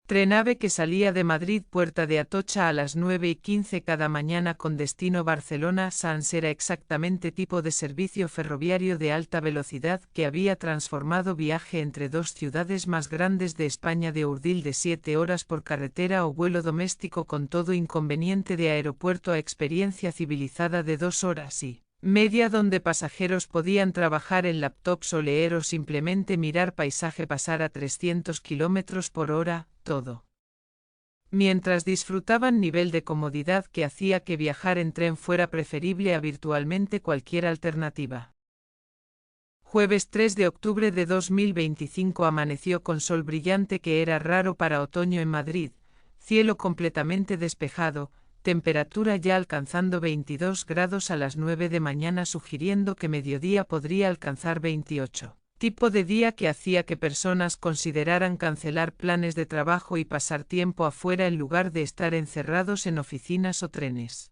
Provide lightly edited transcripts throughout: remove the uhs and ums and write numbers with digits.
Trenave que salía de Madrid Puerta de Atocha a las 9:15 cada mañana con destino Barcelona-Sants era exactamente tipo de servicio ferroviario de alta velocidad que había transformado viaje entre dos ciudades más grandes de España de Urdil de 7 horas por carretera o vuelo doméstico con todo inconveniente de aeropuerto a experiencia civilizada de 2 horas y media donde pasajeros podían trabajar en laptops o leer o simplemente mirar paisaje pasar a 300 km por hora, todo. Mientras disfrutaban nivel de comodidad que hacía que viajar en tren fuera preferible a virtualmente cualquier alternativa. Jueves 3 de octubre de 2025 amaneció con sol brillante que era raro para otoño en Madrid, cielo completamente despejado, temperatura ya alcanzando 22 grados a las 9 de mañana sugiriendo que mediodía podría alcanzar 28. Tipo de día que hacía que personas consideraran cancelar planes de trabajo y pasar tiempo afuera en lugar de estar encerrados en oficinas o trenes.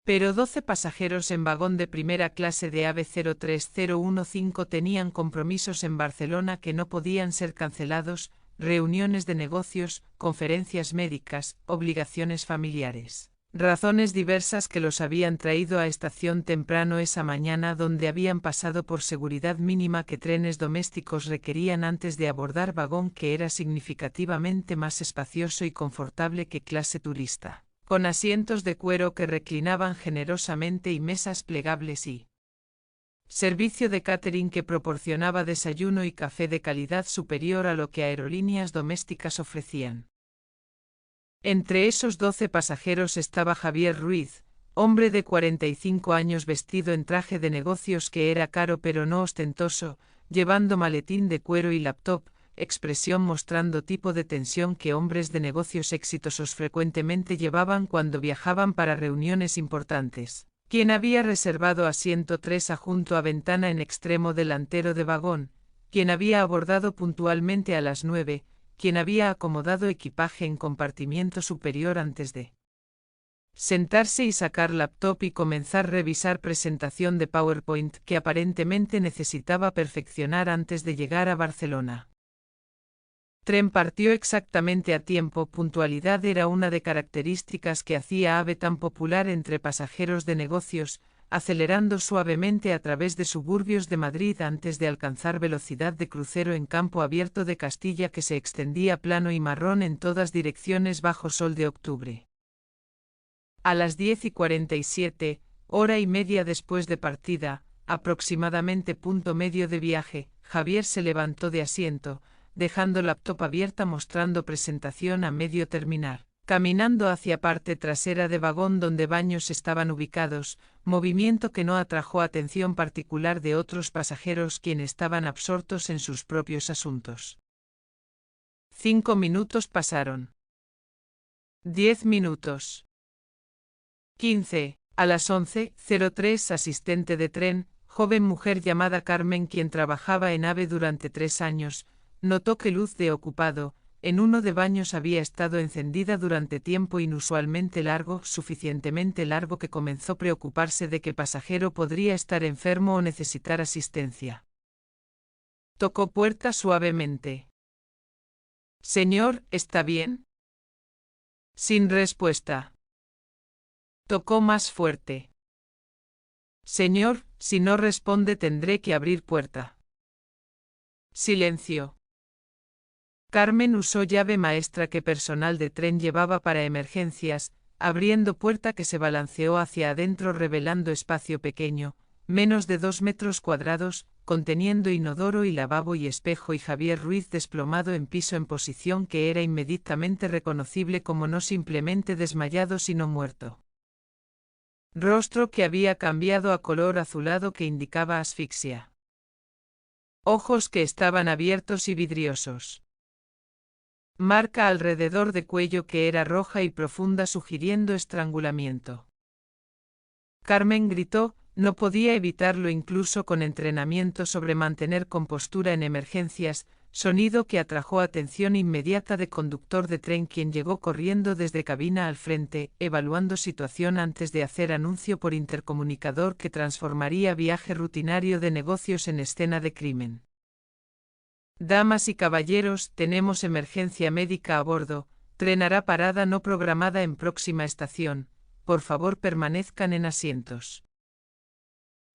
Pero 12 pasajeros en vagón de primera clase de AVE 03015 tenían compromisos en Barcelona que no podían ser cancelados, reuniones de negocios, conferencias médicas, obligaciones familiares. Razones diversas que los habían traído a estación temprano esa mañana donde habían pasado por seguridad mínima que trenes domésticos requerían antes de abordar vagón que era significativamente más espacioso y confortable que clase turista, con asientos de cuero que reclinaban generosamente y mesas plegables y servicio de catering que proporcionaba desayuno y café de calidad superior a lo que aerolíneas domésticas ofrecían. Entre esos 12 pasajeros estaba Javier Ruiz, hombre de 45 años vestido en traje de negocios que era caro pero no ostentoso, llevando maletín de cuero y laptop, expresión mostrando tipo de tensión que hombres de negocios exitosos frecuentemente llevaban cuando viajaban para reuniones importantes. Quien había reservado asiento 3 junto a ventana en extremo delantero de vagón, quien había abordado puntualmente a las 9, quien había acomodado equipaje en compartimiento superior antes de sentarse y sacar laptop y comenzar a revisar presentación de PowerPoint que aparentemente necesitaba perfeccionar antes de llegar a Barcelona. Tren partió exactamente a tiempo. Puntualidad era una de características que hacía AVE tan popular entre pasajeros de negocios, acelerando suavemente a través de suburbios de Madrid antes de alcanzar velocidad de crucero en campo abierto de Castilla que se extendía plano y marrón en todas direcciones bajo sol de octubre. A las 10:47, hora y media después de partida, aproximadamente punto medio de viaje, Javier se levantó de asiento, dejando laptop abierta mostrando presentación a medio terminar. Caminando hacia parte trasera de vagón donde baños estaban ubicados, movimiento que no atrajo atención particular de otros pasajeros quienes estaban absortos en sus propios asuntos. 5 minutos pasaron. 10 minutos. 15. A las 11:03 asistente de tren, joven mujer llamada Carmen quien trabajaba en AVE durante 3 años, notó que luz de ocupado, en uno de baños había estado encendida durante tiempo inusualmente largo, suficientemente largo que comenzó a preocuparse de que pasajero podría estar enfermo o necesitar asistencia. Tocó puerta suavemente. Señor, ¿está bien? Sin respuesta. Tocó más fuerte. Señor, si no responde tendré que abrir puerta. Silencio. Carmen usó llave maestra que personal de tren llevaba para emergencias, abriendo puerta que se balanceó hacia adentro revelando espacio pequeño, menos de 2 metros cuadrados, conteniendo inodoro y lavabo y espejo y Javier Ruiz desplomado en piso en posición que era inmediatamente reconocible como no simplemente desmayado sino muerto. Rostro que había cambiado a color azulado que indicaba asfixia. Ojos que estaban abiertos y vidriosos. Marca alrededor de cuello que era roja y profunda sugiriendo estrangulamiento. Carmen gritó, no podía evitarlo incluso con entrenamiento sobre mantener compostura en emergencias, sonido que atrajo atención inmediata de conductor de tren quien llegó corriendo desde cabina al frente, evaluando situación antes de hacer anuncio por intercomunicador que transformaría viaje rutinario de negocios en escena de crimen. Damas y caballeros, tenemos emergencia médica a bordo, tren hará parada no programada en próxima estación, por favor permanezcan en asientos.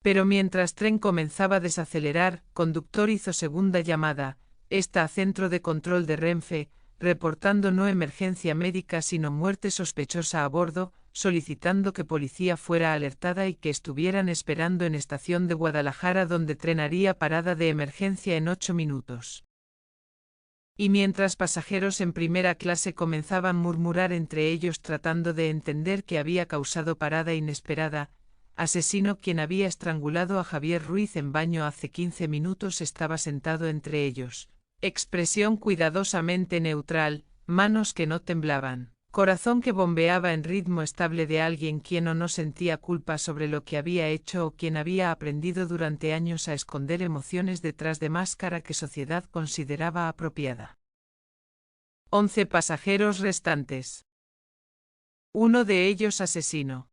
Pero mientras tren comenzaba a desacelerar, conductor hizo segunda llamada, esta a centro de control de Renfe, reportando no emergencia médica sino muerte sospechosa a bordo, solicitando que policía fuera alertada y que estuvieran esperando en estación de Guadalajara donde tren haría parada de emergencia en 8 minutos. Y mientras pasajeros en primera clase comenzaban a murmurar entre ellos tratando de entender qué había causado parada inesperada, asesino quien había estrangulado a Javier Ruiz en baño hace 15 minutos estaba sentado entre ellos. Expresión cuidadosamente neutral, manos que no temblaban, corazón que bombeaba en ritmo estable de alguien quien o no sentía culpa sobre lo que había hecho o quien había aprendido durante años a esconder emociones detrás de máscara que sociedad consideraba apropiada. 11 pasajeros restantes. Uno de ellos asesino.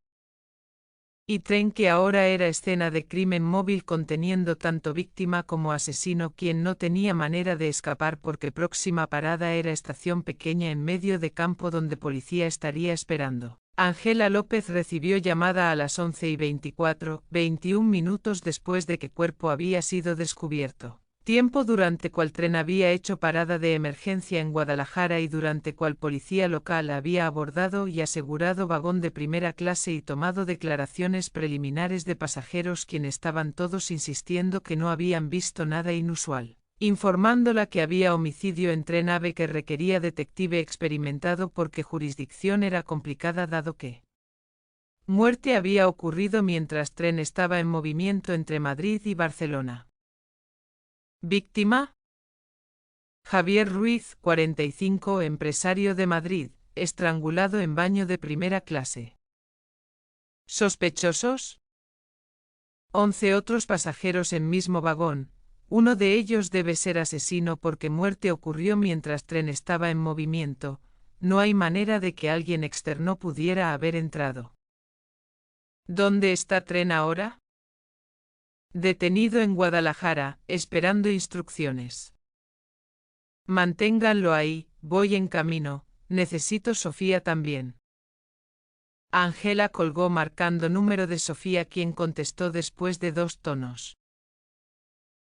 Y tren que ahora era escena de crimen móvil conteniendo tanto víctima como asesino quien no tenía manera de escapar porque próxima parada era estación pequeña en medio de campo donde policía estaría esperando. Ángela López recibió llamada a las 11:24, 21 minutos después de que cuerpo había sido descubierto. Tiempo durante cual tren había hecho parada de emergencia en Guadalajara y durante cual policía local había abordado y asegurado vagón de primera clase y tomado declaraciones preliminares de pasajeros quienes estaban todos insistiendo que no habían visto nada inusual, informándola que había homicidio en tren AVE que requería detective experimentado porque jurisdicción era complicada dado que muerte había ocurrido mientras tren estaba en movimiento entre Madrid y Barcelona. Víctima: Javier Ruiz, 45, empresario de Madrid, estrangulado en baño de primera clase. ¿Sospechosos? 11 otros pasajeros en mismo vagón, uno de ellos debe ser asesino porque muerte ocurrió mientras tren estaba en movimiento, no hay manera de que alguien externo pudiera haber entrado. ¿Dónde está tren ahora? Detenido en Guadalajara, esperando instrucciones. Manténganlo ahí, voy en camino, necesito Sofía también. Ángela colgó marcando número de Sofía quien contestó después de 2 tonos.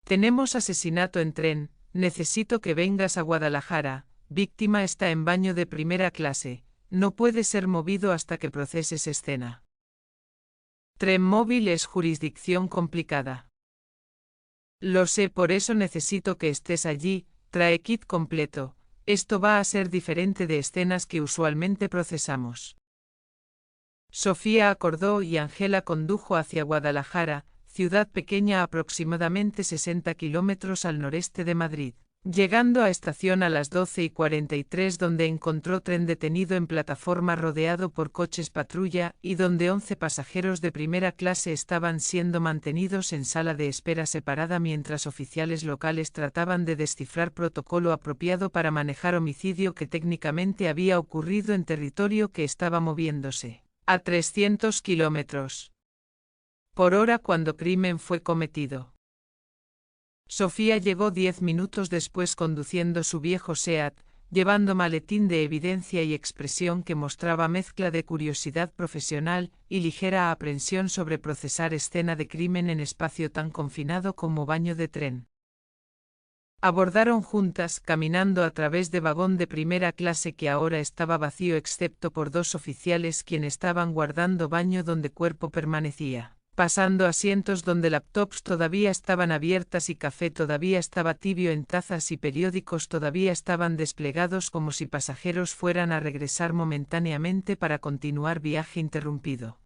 Tenemos asesinato en tren, necesito que vengas a Guadalajara, víctima está en baño de primera clase, no puede ser movido hasta que proceses escena. Tren móvil es jurisdicción complicada. Lo sé, por eso necesito que estés allí, trae kit completo, esto va a ser diferente de escenas que usualmente procesamos. Sofía acordó y Ángela condujo hacia Guadalajara, ciudad pequeña aproximadamente 60 kilómetros al noreste de Madrid. Llegando a estación a las 12:43 donde encontró tren detenido en plataforma rodeado por coches patrulla y donde 11 pasajeros de primera clase estaban siendo mantenidos en sala de espera separada mientras oficiales locales trataban de descifrar protocolo apropiado para manejar homicidio que técnicamente había ocurrido en territorio que estaba moviéndose a 300 kilómetros por hora cuando crimen fue cometido. Sofía llegó 10 minutos después conduciendo su viejo SEAT, llevando maletín de evidencia y expresión que mostraba mezcla de curiosidad profesional y ligera aprensión sobre procesar escena de crimen en espacio tan confinado como baño de tren. Abordaron juntas, caminando a través de vagón de primera clase que ahora estaba vacío excepto por 2 oficiales quienes estaban guardando baño donde cuerpo permanecía. Pasando asientos donde laptops todavía estaban abiertas y café todavía estaba tibio en tazas y periódicos todavía estaban desplegados como si pasajeros fueran a regresar momentáneamente para continuar viaje interrumpido.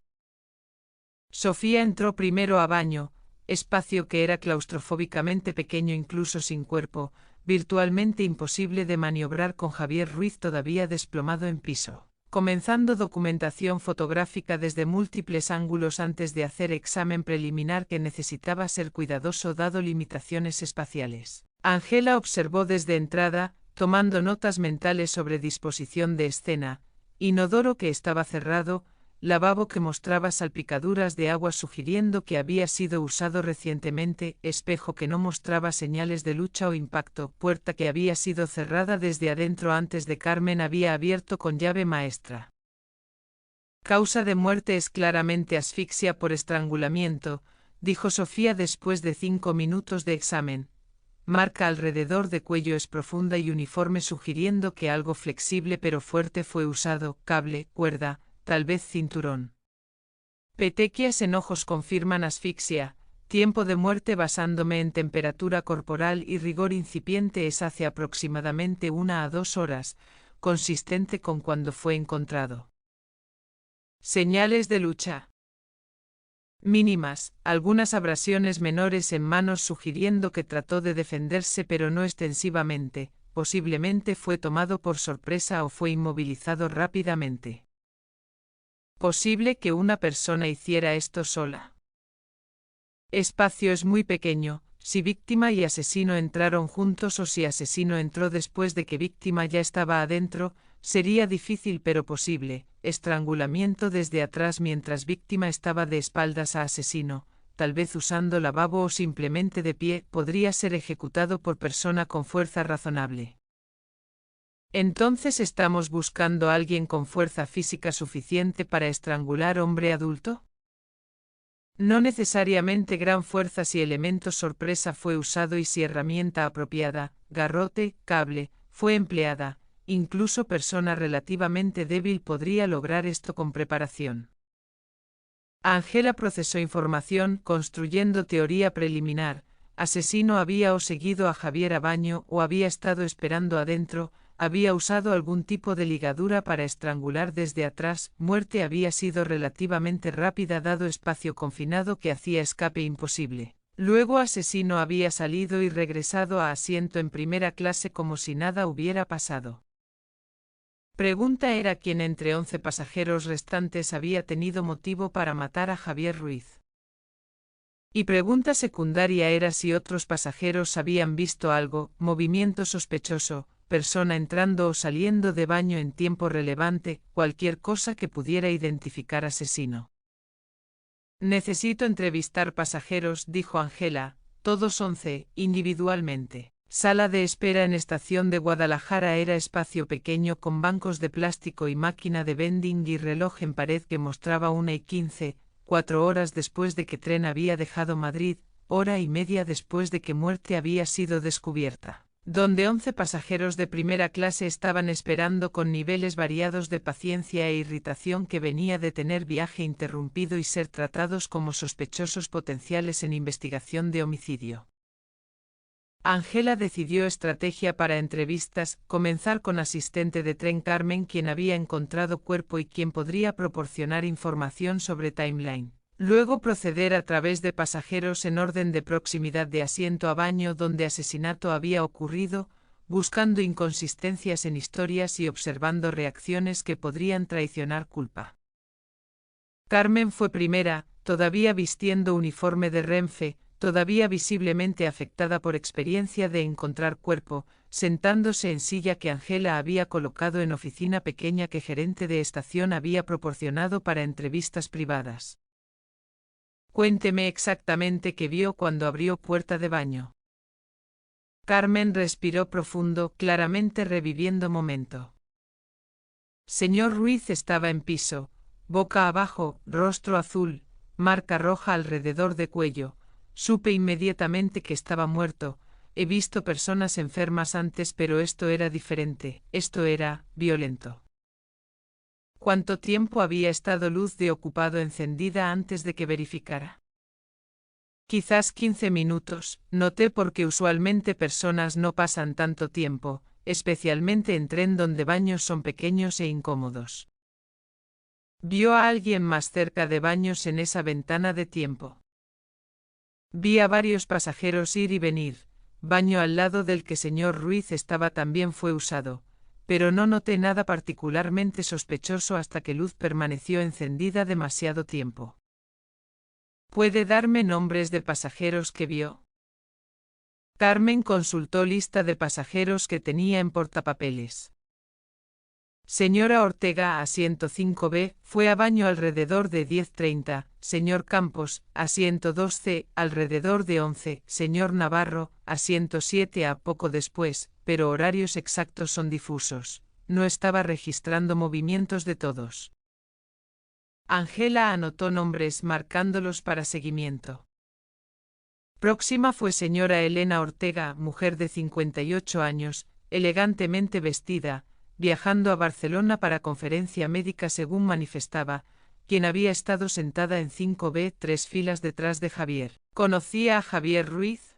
Sofía entró primero a baño, espacio que era claustrofóbicamente pequeño incluso sin cuerpo, virtualmente imposible de maniobrar con Javier Ruiz todavía desplomado en piso. Comenzando documentación fotográfica desde múltiples ángulos antes de hacer examen preliminar que necesitaba ser cuidadoso dado limitaciones espaciales. Ángela observó desde entrada, tomando notas mentales sobre disposición de escena, inodoro que estaba cerrado, lavabo que mostraba salpicaduras de agua sugiriendo que había sido usado recientemente, espejo que no mostraba señales de lucha o impacto, puerta que había sido cerrada desde adentro antes de Carmen había abierto con llave maestra. Causa de muerte es claramente asfixia por estrangulamiento, dijo Sofía después de 5 minutos de examen. Marca alrededor de cuello es profunda y uniforme sugiriendo que algo flexible pero fuerte fue usado, cable, cuerda, tal vez cinturón. Petequias en ojos confirman asfixia, tiempo de muerte basándome en temperatura corporal y rigor incipiente es hace aproximadamente 1 a 2 horas, consistente con cuando fue encontrado. Señales de lucha. Mínimas, algunas abrasiones menores en manos sugiriendo que trató de defenderse pero no extensivamente, posiblemente fue tomado por sorpresa o fue inmovilizado rápidamente. Posible que una persona hiciera esto sola. Espacio es muy pequeño, si víctima y asesino entraron juntos o si asesino entró después de que víctima ya estaba adentro, sería difícil pero posible. Estrangulamiento desde atrás mientras víctima estaba de espaldas a asesino, tal vez usando lavabo o simplemente de pie, podría ser ejecutado por persona con fuerza razonable. ¿Entonces estamos buscando a alguien con fuerza física suficiente para estrangular hombre adulto? No necesariamente gran fuerza si elemento sorpresa fue usado y si herramienta apropiada, garrote, cable, fue empleada. Incluso persona relativamente débil podría lograr esto con preparación. Ángela procesó información, construyendo teoría preliminar. Asesino había o seguido a Javier a baño o había estado esperando adentro, había usado algún tipo de ligadura para estrangular desde atrás, muerte había sido relativamente rápida dado espacio confinado que hacía escape imposible. Luego asesino había salido y regresado a asiento en primera clase como si nada hubiera pasado. Pregunta era quién entre 11 pasajeros restantes había tenido motivo para matar a Javier Ruiz. Y pregunta secundaria era si otros pasajeros habían visto algo, movimiento sospechoso, persona entrando o saliendo de baño en tiempo relevante, cualquier cosa que pudiera identificar asesino. Necesito entrevistar pasajeros, dijo Ángela, todos 11, individualmente. Sala de espera en estación de Guadalajara era espacio pequeño con bancos de plástico y máquina de vending y reloj en pared que mostraba 1:15, 4 horas después de que tren había dejado Madrid, hora y media después de que muerte había sido descubierta, donde 11 pasajeros de primera clase estaban esperando con niveles variados de paciencia e irritación que venía de tener viaje interrumpido y ser tratados como sospechosos potenciales en investigación de homicidio. Ángela decidió estrategia para entrevistas, comenzar con asistente de tren Carmen quien había encontrado cuerpo y quien podría proporcionar información sobre timeline. Luego proceder a través de pasajeros en orden de proximidad de asiento a baño donde asesinato había ocurrido, buscando inconsistencias en historias y observando reacciones que podrían traicionar culpa. Carmen fue primera, todavía vistiendo uniforme de Renfe, todavía visiblemente afectada por experiencia de encontrar cuerpo, sentándose en silla que Ángela había colocado en oficina pequeña que gerente de estación había proporcionado para entrevistas privadas. Cuénteme exactamente qué vio cuando abrió puerta de baño. Carmen respiró profundo, claramente reviviendo momento. Señor Ruiz estaba en piso, boca abajo, rostro azul, marca roja alrededor de cuello. Supe inmediatamente que estaba muerto. He visto personas enfermas antes, pero esto era diferente, esto era violento. ¿Cuánto tiempo había estado luz de ocupado encendida antes de que verificara? Quizás 15 minutos, noté porque usualmente personas no pasan tanto tiempo, especialmente en tren donde baños son pequeños e incómodos. ¿Vio a alguien más cerca de baños en esa ventana de tiempo? Vi a varios pasajeros ir y venir, baño al lado del que señor Ruiz estaba también fue usado, pero no noté nada particularmente sospechoso hasta que luz permaneció encendida demasiado tiempo. ¿Puede darme nombres de pasajeros que vio? Carmen consultó lista de pasajeros que tenía en portapapeles. Señora Ortega, asiento 5B, fue a baño alrededor de 10:30, señor Campos, asiento 2C, alrededor de 11, señor Navarro, asiento 7 a poco después, pero horarios exactos son difusos. No estaba registrando movimientos de todos. Ángela anotó nombres marcándolos para seguimiento. Próxima fue señora Elena Ortega, mujer de 58 años, elegantemente vestida, viajando a Barcelona para conferencia médica según manifestaba, quien había estado sentada en 5B 3 filas detrás de Javier. ¿Conocía a Javier Ruiz?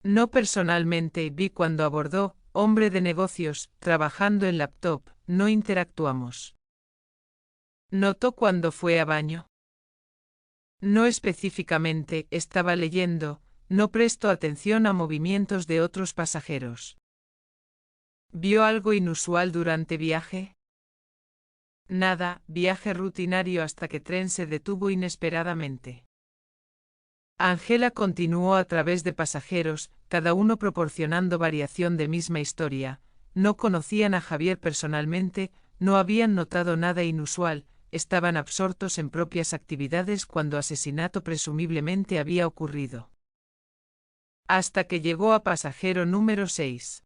No personalmente, vi cuando abordó, hombre de negocios, trabajando en laptop, no interactuamos. ¿Notó cuando fue a baño? No específicamente, estaba leyendo, no prestó atención a movimientos de otros pasajeros. ¿Vio algo inusual durante viaje? Nada, viaje rutinario hasta que tren se detuvo inesperadamente. Ángela continuó a través de pasajeros, cada uno proporcionando variación de misma historia. No conocían a Javier personalmente, no habían notado nada inusual, estaban absortos en propias actividades cuando asesinato presumiblemente había ocurrido. Hasta que llegó a pasajero número 6.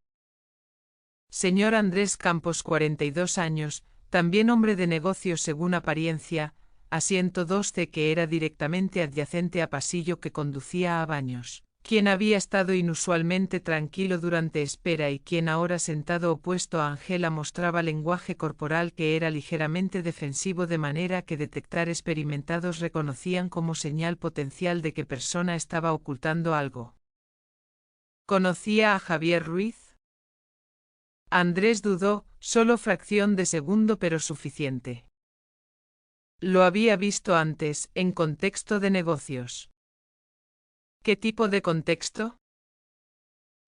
Señor Andrés Campos, 42 años, también hombre de negocios según apariencia, asiento 2C, que era directamente adyacente a pasillo que conducía a baños, quien había estado inusualmente tranquilo durante espera y quien ahora sentado opuesto a Ángela mostraba lenguaje corporal que era ligeramente defensivo de manera que detectar experimentados reconocían como señal potencial de que persona estaba ocultando algo. ¿Conocía a Javier Ruiz? Andrés dudó, solo fracción de segundo pero suficiente. Lo había visto antes, en contexto de negocios. ¿Qué tipo de contexto?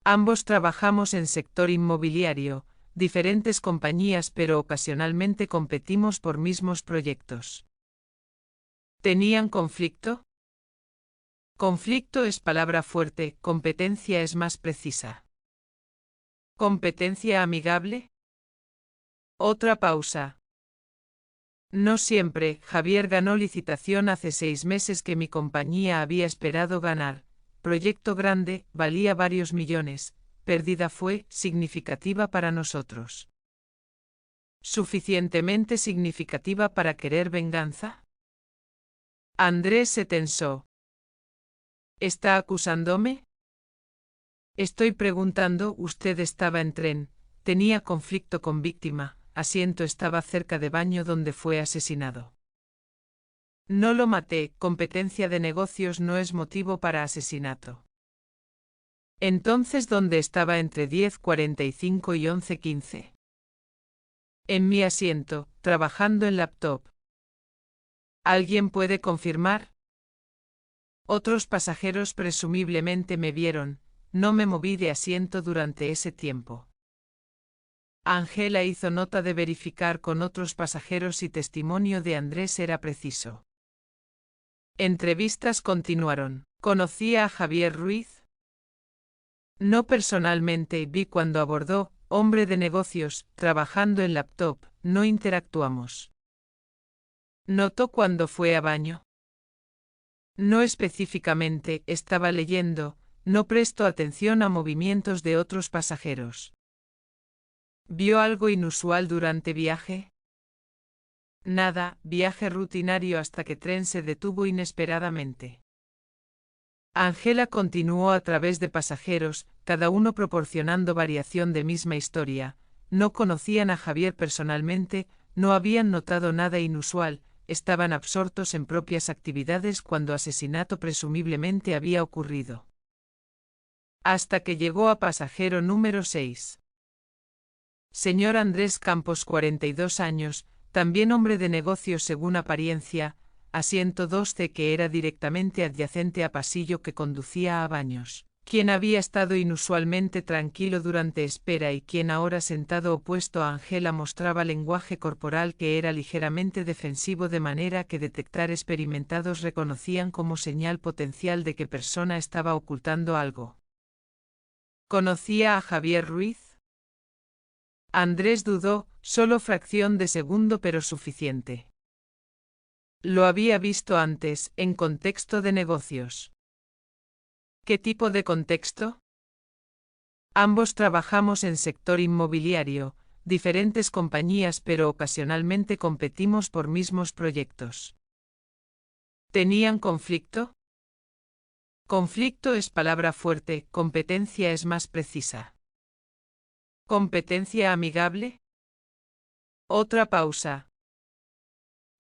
Ambos trabajamos en sector inmobiliario, diferentes compañías pero ocasionalmente competimos por mismos proyectos. ¿Tenían conflicto? Conflicto es palabra fuerte, competencia es más precisa. ¿Competencia amigable? Otra pausa. No siempre, Javier ganó licitación hace 6 meses que mi compañía había esperado ganar. Proyecto grande, valía varios millones, pérdida fue significativa para nosotros. ¿Suficientemente significativa para querer venganza? Andrés se tensó. ¿Está acusándome? Estoy preguntando, usted estaba en tren, tenía conflicto con víctima, asiento estaba cerca de baño donde fue asesinado. No lo maté, competencia de negocios no es motivo para asesinato. Entonces, ¿dónde estaba entre 10:45 y 11:15? En mi asiento, trabajando en laptop. ¿Alguien puede confirmar? Otros pasajeros presumiblemente me vieron, no me moví de asiento durante ese tiempo. Ángela hizo nota de verificar con otros pasajeros si testimonio de Andrés era preciso. Entrevistas continuaron. ¿Conocía a Javier Ruiz? No personalmente, vi cuando abordó, hombre de negocios, trabajando en laptop, no interactuamos. ¿Notó cuando fue a baño? No específicamente, estaba leyendo, no prestó atención a movimientos de otros pasajeros. ¿Vio algo inusual durante viaje? Nada, viaje rutinario hasta que tren se detuvo inesperadamente. Ángela continuó a través de pasajeros, cada uno proporcionando variación de misma historia. No conocían a Javier personalmente, no habían notado nada inusual, estaban absortos en propias actividades cuando asesinato presumiblemente había ocurrido. Hasta que llegó a pasajero número 6. Señor Andrés Campos, 42 años, también hombre de negocios según apariencia, asiento 2C, que era directamente adyacente a pasillo que conducía a baños, quien había estado inusualmente tranquilo durante espera y quien ahora sentado opuesto a Ángela mostraba lenguaje corporal que era ligeramente defensivo de manera que detectar experimentados reconocían como señal potencial de que persona estaba ocultando algo. ¿Conocía a Javier Ruiz? Andrés dudó, Solo fracción de segundo pero suficiente. Lo había visto antes, en contexto de negocios. ¿Qué tipo de contexto? Ambos trabajamos en sector inmobiliario, diferentes compañías pero ocasionalmente competimos por mismos proyectos. ¿Tenían conflicto? Conflicto es palabra fuerte, competencia es más precisa. ¿Competencia amigable? Otra pausa.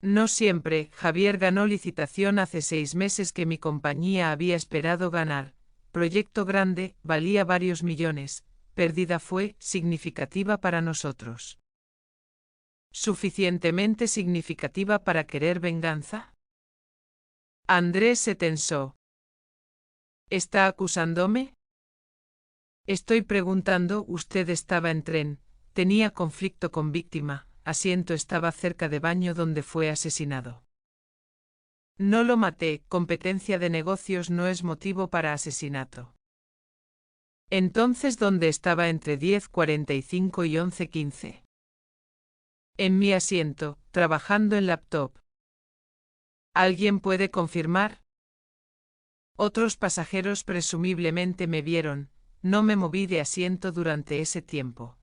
No siempre. Javier ganó licitación hace 6 meses que mi compañía había esperado ganar. Proyecto grande, valía varios millones. Pérdida fue significativa para nosotros. ¿Suficientemente significativa para querer venganza? Andrés se tensó. ¿Está acusándome? Estoy preguntando, usted estaba en tren, tenía conflicto con víctima, asiento estaba cerca de baño donde fue asesinado. No lo maté, competencia de negocios no es motivo para asesinato. Entonces, ¿dónde estaba entre 10:45 y 11:15? En mi asiento, trabajando en laptop. ¿Alguien puede confirmar? Otros pasajeros presumiblemente me vieron, no me moví de asiento durante ese tiempo.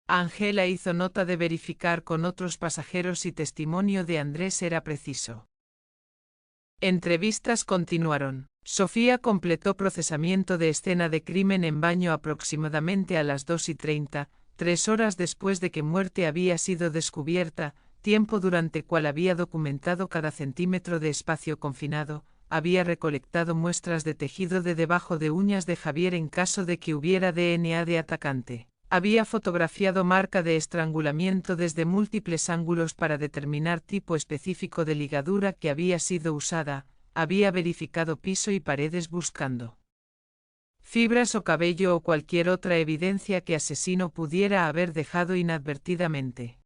Ángela hizo nota de verificar con otros pasajeros si testimonio de Andrés era preciso. Entrevistas continuaron. Sofía completó procesamiento de escena de crimen en baño aproximadamente a las 2:30, 3 horas después de que muerte había sido descubierta, tiempo durante cual había documentado cada centímetro de espacio confinado, había recolectado muestras de tejido de debajo de uñas de Javier en caso de que hubiera DNA de atacante. Había fotografiado marca de estrangulamiento desde múltiples ángulos para determinar tipo específico de ligadura que había sido usada, había verificado piso y paredes buscando fibras o cabello o cualquier otra evidencia que asesino pudiera haber dejado inadvertidamente.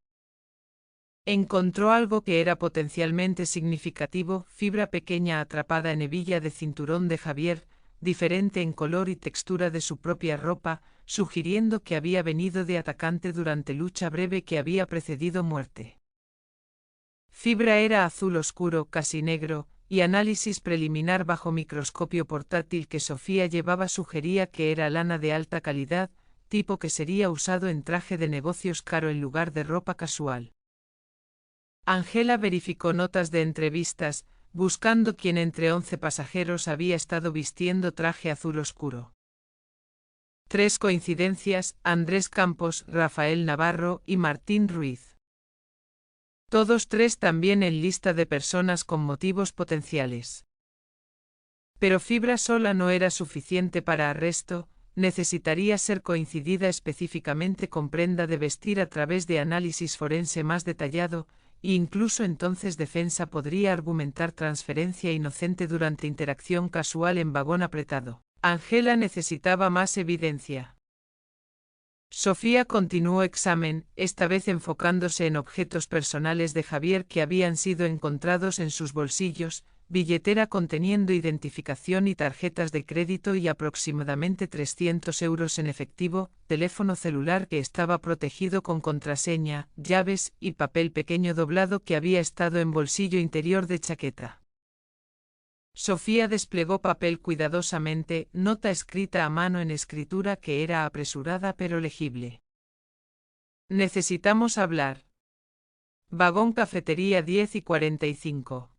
Encontró algo que era potencialmente significativo, fibra pequeña atrapada en hebilla de cinturón de Javier, diferente en color y textura de su propia ropa, sugiriendo que había venido de atacante durante lucha breve que había precedido muerte. Fibra era azul oscuro, casi negro, y análisis preliminar bajo microscopio portátil que Sofía llevaba sugería que era lana de alta calidad, tipo que sería usado en traje de negocios caro en lugar de ropa casual. Ángela verificó notas de entrevistas, buscando quién entre 11 pasajeros había estado vistiendo traje azul oscuro. 3 coincidencias: Andrés Campos, Rafael Navarro y Martín Ruiz. Todos 3 también en lista de personas con motivos potenciales. Pero fibra sola no era suficiente para arresto, necesitaría ser coincidida específicamente con prenda de vestir a través de análisis forense más detallado, e incluso entonces defensa podría argumentar transferencia inocente durante interacción casual en vagón apretado. Ángela necesitaba más evidencia. Sofía continuó examen, esta vez enfocándose en objetos personales de Javier que habían sido encontrados en sus bolsillos, billetera conteniendo identificación y tarjetas de crédito y aproximadamente 300 euros en efectivo, teléfono celular que estaba protegido con contraseña, llaves y papel pequeño doblado que había estado en bolsillo interior de chaqueta. Sofía desplegó papel cuidadosamente, nota escrita a mano en escritura que era apresurada pero legible. Necesitamos hablar. Vagón cafetería 10:45.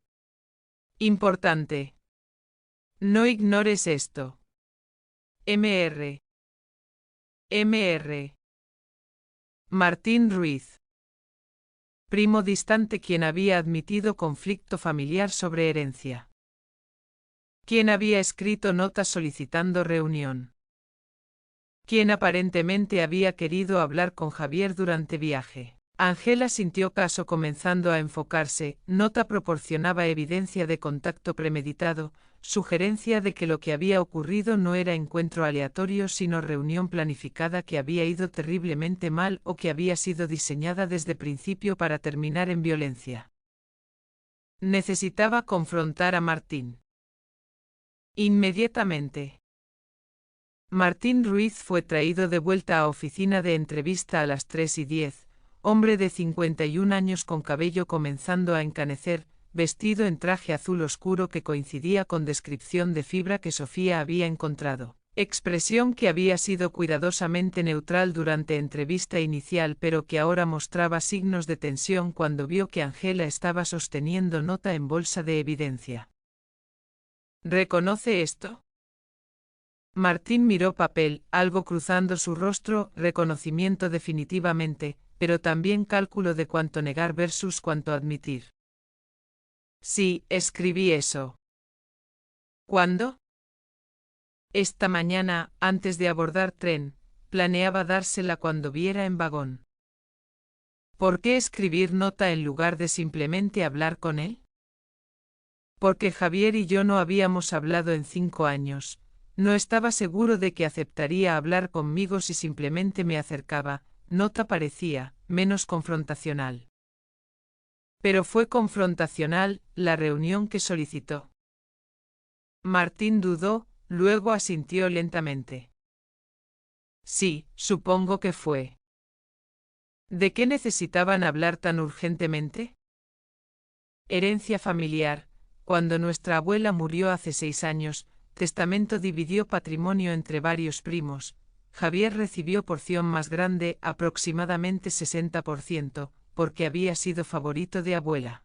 Importante. No ignores esto. Mr. Martín Ruiz. Primo distante quien había admitido conflicto familiar sobre herencia. Quien había escrito notas solicitando reunión. Quien aparentemente había querido hablar con Javier durante viaje. Ángela sintió caso comenzando a enfocarse, nota proporcionaba evidencia de contacto premeditado, sugerencia de que lo que había ocurrido no era encuentro aleatorio sino reunión planificada que había ido terriblemente mal o que había sido diseñada desde principio para terminar en violencia. Necesitaba confrontar a Martín. Inmediatamente. Martín Ruiz fue traído de vuelta a oficina de entrevista a las 3:10, hombre de 51 años con cabello comenzando a encanecer, vestido en traje azul oscuro que coincidía con descripción de Fibra que Sofía había encontrado. Expresión que había sido cuidadosamente neutral durante entrevista inicial pero que ahora mostraba signos de tensión cuando vio que Ángela estaba sosteniendo nota en bolsa de evidencia. ¿Reconoce esto? Martín miró papel, algo cruzando su rostro, reconocimiento definitivamente, pero también cálculo de cuánto negar versus cuánto admitir. Sí, escribí eso. ¿Cuándo? Esta mañana, antes de abordar tren, planeaba dársela cuando viera en vagón. ¿Por qué escribir nota en lugar de simplemente hablar con él? Porque Javier y yo no habíamos hablado en 5 años. No estaba seguro de que aceptaría hablar conmigo si simplemente me acercaba. Nota parecía menos confrontacional. Pero fue confrontacional la reunión que solicitó. Martín dudó, luego asintió lentamente. Sí, supongo que fue. ¿De qué necesitaban hablar tan urgentemente? Herencia familiar. Cuando nuestra abuela murió hace 6 años, testamento dividió patrimonio entre varios primos. Javier recibió porción más grande, aproximadamente 60%, porque había sido favorito de abuela.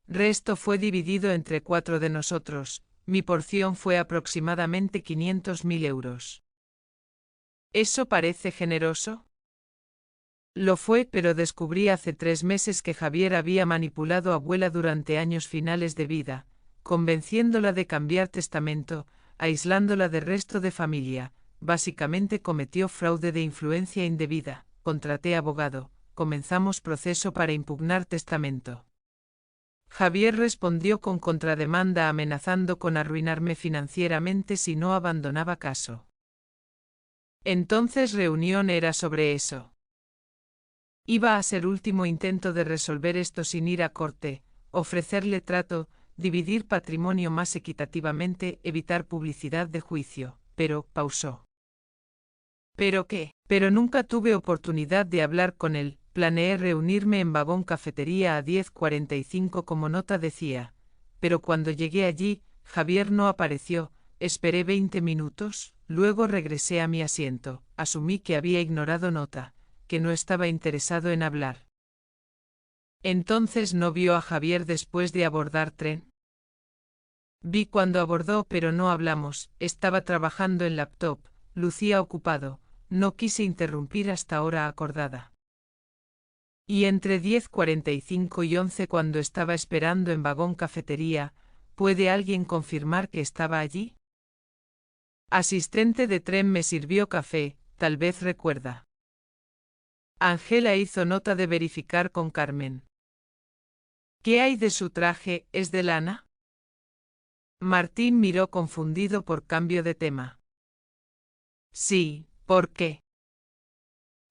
Resto fue dividido entre 4 de nosotros. Mi porción fue aproximadamente 500.000 euros. ¿Eso parece generoso? Lo fue, pero descubrí hace 3 meses que Javier había manipulado a abuela durante años finales de vida, convenciéndola de cambiar testamento, aislándola del resto de familia. Básicamente cometió fraude de influencia indebida. Contraté abogado, comenzamos proceso para impugnar testamento. Javier respondió con contrademanda amenazando con arruinarme financieramente si no abandonaba caso. Entonces reunión era sobre eso. Iba a ser último intento de resolver esto sin ir a corte, ofrecerle trato, dividir patrimonio más equitativamente, evitar publicidad de juicio, pero pausó. ¿Pero qué? Pero nunca tuve oportunidad de hablar con él. Planeé reunirme en vagón cafetería a 10:45 como nota decía, pero cuando llegué allí, Javier no apareció. Esperé 20 minutos, luego regresé a mi asiento, asumí que había ignorado nota, que no estaba interesado en hablar. Entonces no vio a Javier después de abordar tren. Vi cuando abordó, pero no hablamos, estaba trabajando en laptop, lucía ocupado, no quise interrumpir hasta hora acordada. Y entre 10:45 y 11 cuando estaba esperando en vagón cafetería, ¿puede alguien confirmar que estaba allí? Asistente de tren me sirvió café, tal vez recuerda. Ángela hizo nota de verificar con Carmen. ¿Qué hay de su traje? ¿Es de lana? Martín miró confundido por cambio de tema. Sí, ¿por qué?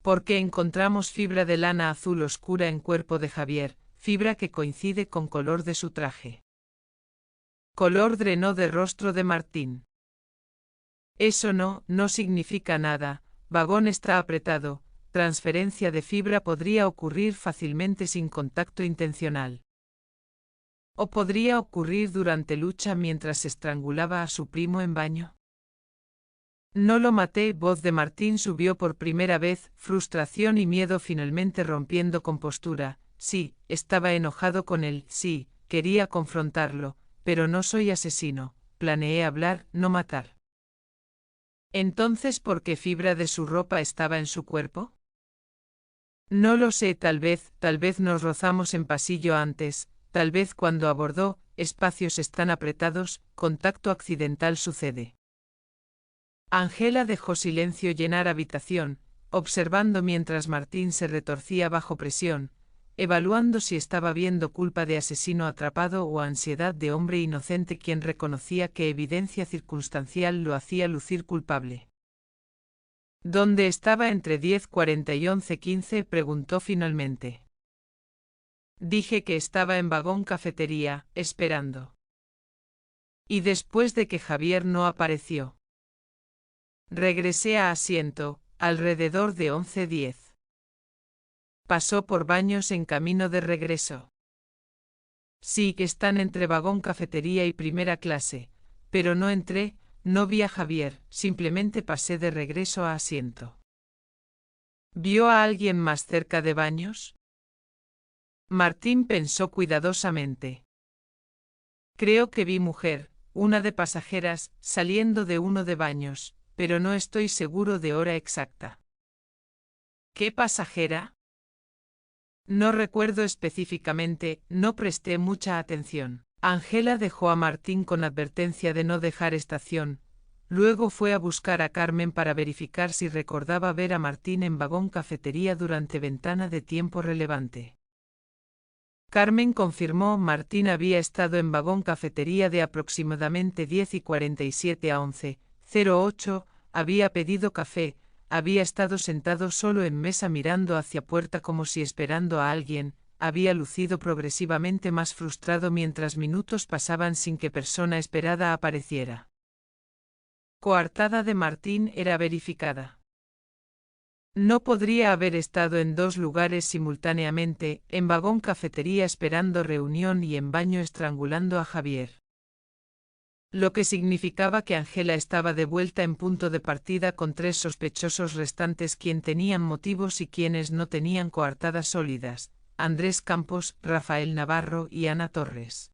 Porque encontramos fibra de lana azul oscura en cuerpo de Javier, fibra que coincide con color de su traje. Color drenó de rostro de Martín. Eso no significa nada, vagón está apretado, transferencia de fibra podría ocurrir fácilmente sin contacto intencional. ¿O podría ocurrir durante lucha mientras estrangulaba a su primo en baño? No lo maté, voz de Martín subió por primera vez, frustración y miedo finalmente rompiendo compostura. Sí, estaba enojado con él, sí, quería confrontarlo, pero no soy asesino, planeé hablar, no matar. Entonces, ¿por qué fibra de su ropa estaba en su cuerpo? No lo sé, tal vez nos rozamos en pasillo antes, tal vez cuando abordó, espacios están apretados, contacto accidental sucede. Ángela dejó silencio llenar habitación, observando mientras Martín se retorcía bajo presión, evaluando si estaba viendo culpa de asesino atrapado o ansiedad de hombre inocente quien reconocía que evidencia circunstancial lo hacía lucir culpable. ¿Dónde estaba entre 10:40 y 11:15? Preguntó finalmente. Dije que estaba en vagón cafetería, esperando. Y después de que Javier no apareció. Regresé a asiento, alrededor de 11:10. Pasó por Baños en camino de regreso. Sí que están entre vagón cafetería y primera clase, pero no entré, no vi a Javier, simplemente pasé de regreso a asiento. ¿Vio a alguien más cerca de Baños? Martín pensó cuidadosamente. Creo que vi mujer, una de pasajeras, saliendo de uno de Baños, pero no estoy seguro de hora exacta. ¿Qué pasajera? No recuerdo específicamente, no presté mucha atención. Ángela dejó a Martín con advertencia de no dejar estación, luego fue a buscar a Carmen para verificar si recordaba ver a Martín en vagón cafetería durante ventana de tiempo relevante. Carmen confirmó Martín había estado en vagón cafetería de aproximadamente 10:47 a 11:08, había pedido café, había estado sentado solo en mesa mirando hacia puerta como si esperando a alguien, había lucido progresivamente más frustrado mientras minutos pasaban sin que persona esperada apareciera. Coartada de Martín era verificada. No podría haber estado en dos lugares simultáneamente, en vagón cafetería esperando reunión y en baño estrangulando a Javier. Lo que significaba que Ángela estaba de vuelta en punto de partida con tres sospechosos restantes quien tenían motivos y quienes no tenían coartadas sólidas, Andrés Campos, Rafael Navarro y Ana Torres.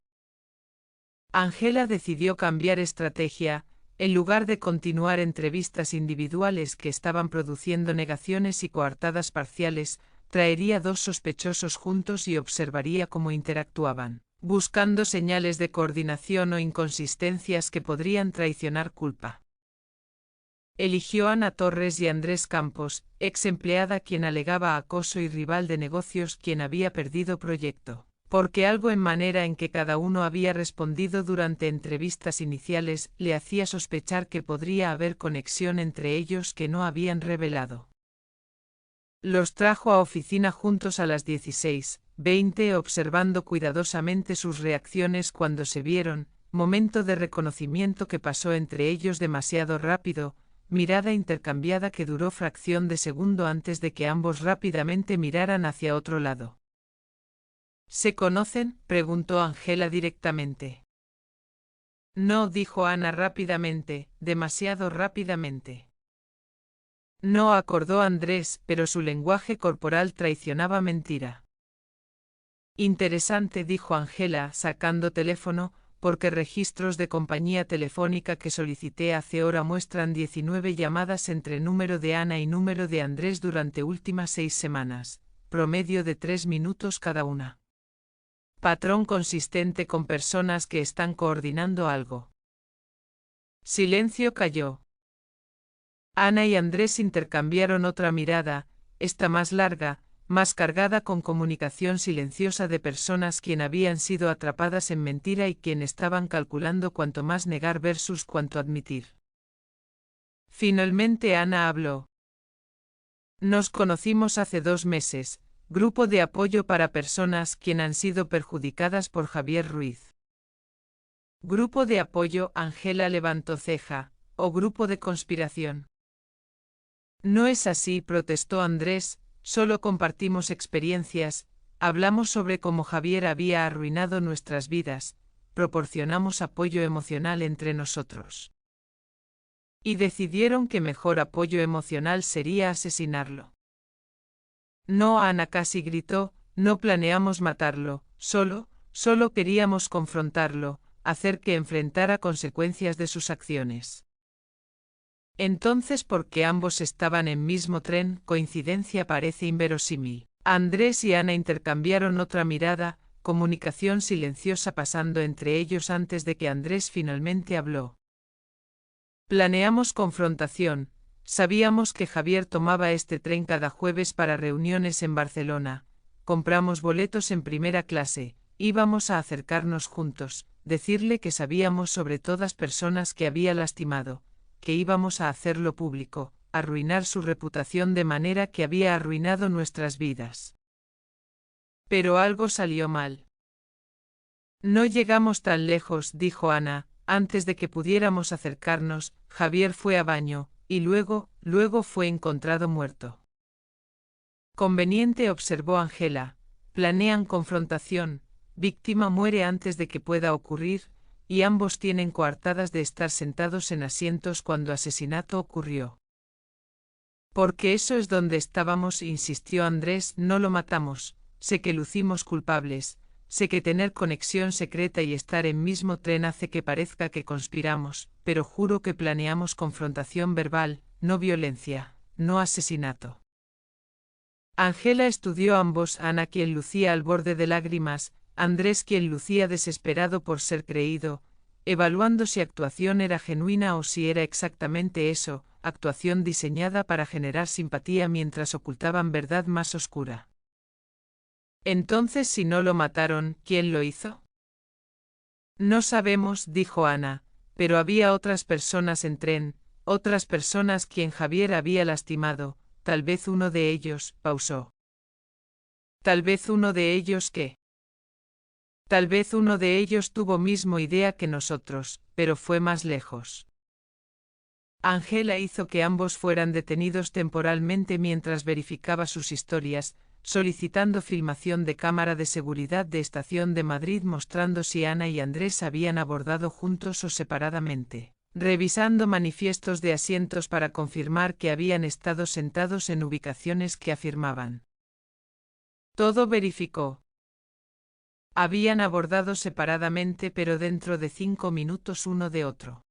Ángela decidió cambiar estrategia. En lugar de continuar entrevistas individuales que estaban produciendo negaciones y coartadas parciales, traería dos sospechosos juntos y observaría cómo interactuaban, buscando señales de coordinación o inconsistencias que podrían traicionar culpa. Eligió a Ana Torres y Andrés Campos, ex empleada quien alegaba acoso y rival de negocios quien había perdido proyecto. Porque algo en manera en que cada uno había respondido durante entrevistas iniciales le hacía sospechar que podría haber conexión entre ellos que no habían revelado. Los trajo a oficina juntos a las 16:20 observando cuidadosamente sus reacciones cuando se vieron, momento de reconocimiento que pasó entre ellos demasiado rápido, mirada intercambiada que duró fracción de segundo antes de que ambos rápidamente miraran hacia otro lado. ¿Se conocen?, preguntó Ángela directamente. No, dijo Ana rápidamente, demasiado rápidamente. No, acordó Andrés, pero su lenguaje corporal traicionaba mentira. Interesante, dijo Ángela, sacando teléfono, porque registros de compañía telefónica que solicité hace hora muestran 19 llamadas entre número de Ana y número de Andrés durante últimas 6 semanas, promedio de 3 minutos cada una. Patrón consistente con personas que están coordinando algo. Silencio cayó. Ana y Andrés intercambiaron otra mirada, esta más larga, más cargada con comunicación silenciosa de personas quien habían sido atrapadas en mentira y quien estaban calculando cuánto más negar versus cuánto admitir. Finalmente Ana habló. Nos conocimos hace 2 meses. Grupo de apoyo para personas quien han sido perjudicadas por Javier Ruiz. Grupo de apoyo, Ángela levantó ceja, o grupo de conspiración. No es así, protestó Andrés, solo compartimos experiencias, hablamos sobre cómo Javier había arruinado nuestras vidas, proporcionamos apoyo emocional entre nosotros. Y decidieron que mejor apoyo emocional sería asesinarlo. No, Ana casi gritó, no planeamos matarlo, solo queríamos confrontarlo, hacer que enfrentara consecuencias de sus acciones. Entonces, porque ambos estaban en mismo tren, coincidencia parece inverosímil. Andrés y Ana intercambiaron otra mirada, comunicación silenciosa pasando entre ellos antes de que Andrés finalmente habló. Planeamos confrontación. Sabíamos que Javier tomaba este tren cada jueves para reuniones en Barcelona. Compramos boletos en primera clase, íbamos a acercarnos juntos, decirle que sabíamos sobre todas personas que había lastimado, que íbamos a hacerlo público, arruinar su reputación de manera que había arruinado nuestras vidas. Pero algo salió mal. No llegamos tan lejos, dijo Ana. Antes de que pudiéramos acercarnos, Javier fue a baño, y luego fue encontrado muerto. Conveniente, observó Angela. Planean confrontación, víctima muere antes de que pueda ocurrir, y ambos tienen coartadas de estar sentados en asientos cuando asesinato ocurrió. Porque eso es donde estábamos, insistió Andrés, no lo matamos, sé que lucimos culpables, sé que tener conexión secreta y estar en mismo tren hace que parezca que conspiramos, pero juro que planeamos confrontación verbal, no violencia, no asesinato. Angela estudió a ambos, Ana quien lucía al borde de lágrimas, Andrés quien lucía desesperado por ser creído, evaluando si actuación era genuina o si era exactamente eso, actuación diseñada para generar simpatía mientras ocultaban verdad más oscura. Entonces, si no lo mataron, ¿quién lo hizo? No sabemos, dijo Ana, pero había otras personas en tren, otras personas quien Javier había lastimado, tal vez uno de ellos, pausó. Tal vez uno de ellos ¿qué? Tal vez uno de ellos tuvo mismo idea que nosotros, pero fue más lejos. Angela hizo que ambos fueran detenidos temporalmente mientras verificaba sus historias, solicitando filmación de cámara de seguridad de Estación de Madrid mostrando si Ana y Andrés habían abordado juntos o separadamente, revisando manifiestos de asientos para confirmar que habían estado sentados en ubicaciones que afirmaban. Todo verificó. Habían abordado separadamente pero dentro de 5 minutos uno de otro.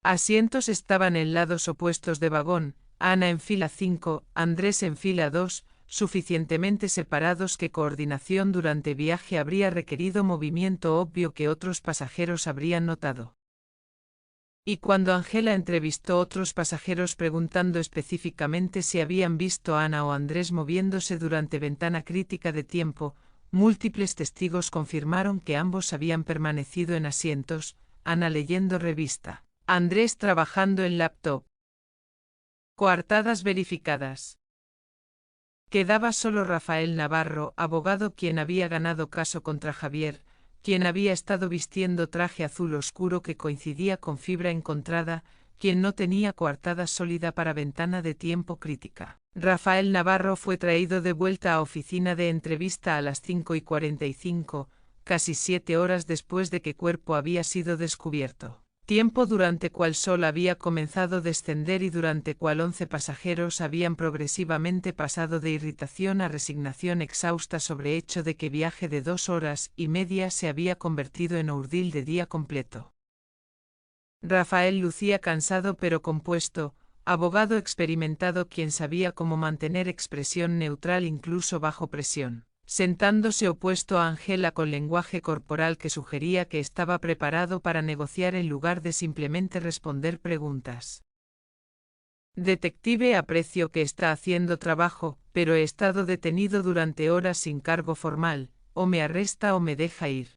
Asientos estaban en lados opuestos de vagón, Ana en fila 5, Andrés en fila 2, suficientemente separados que coordinación durante viaje habría requerido movimiento obvio que otros pasajeros habrían notado. Y cuando Angela entrevistó a otros pasajeros preguntando específicamente si habían visto a Ana o Andrés moviéndose durante ventana crítica de tiempo, múltiples testigos confirmaron que ambos habían permanecido en asientos, Ana leyendo revista, Andrés trabajando en laptop. Coartadas verificadas. Quedaba solo Rafael Navarro, abogado quien había ganado caso contra Javier, quien había estado vistiendo traje azul oscuro que coincidía con fibra encontrada, quien no tenía coartada sólida para ventana de tiempo crítica. Rafael Navarro fue traído de vuelta a oficina de entrevista a las 5:45, casi 7 horas después de que cuerpo había sido descubierto. Tiempo durante cual sol había comenzado a descender y durante cual 11 pasajeros habían progresivamente pasado de irritación a resignación exhausta sobre hecho de que viaje de 2 horas y media se había convertido en urdil de día completo. Rafael lucía cansado pero compuesto, abogado experimentado quien sabía cómo mantener expresión neutral incluso bajo presión. Sentándose opuesto a Angela con lenguaje corporal que sugería que estaba preparado para negociar en lugar de simplemente responder preguntas. Detective, aprecio que está haciendo trabajo, pero he estado detenido durante horas sin cargo formal, o me arresta o me deja ir.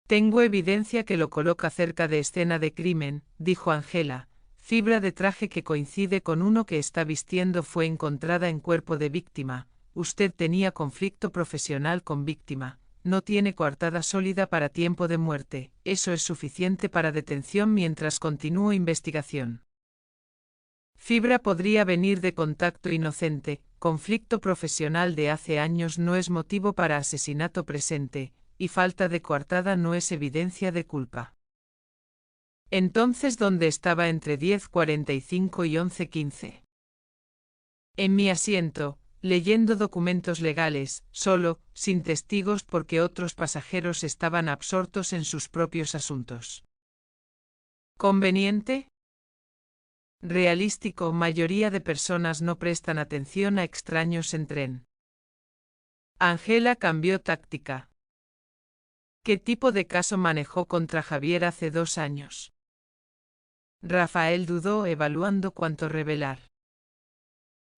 Tengo evidencia que lo coloca cerca de escena de crimen, dijo Angela. Fibra de traje que coincide con uno que está vistiendo fue encontrada en cuerpo de víctima. Usted tenía conflicto profesional con víctima, no tiene coartada sólida para tiempo de muerte, eso es suficiente para detención mientras continúo investigación. Fibra podría venir de contacto inocente, conflicto profesional de hace años no es motivo para asesinato presente, y falta de coartada no es evidencia de culpa. Entonces, ¿dónde estaba entre 10:45 y 11:15? En mi asiento, leyendo documentos legales, solo, sin testigos porque otros pasajeros estaban absortos en sus propios asuntos. ¿Conveniente? Realístico, mayoría de personas no prestan atención a extraños en tren. Angela cambió táctica. ¿Qué tipo de caso manejó contra Javier hace 2 años? Rafael dudó evaluando cuánto revelar.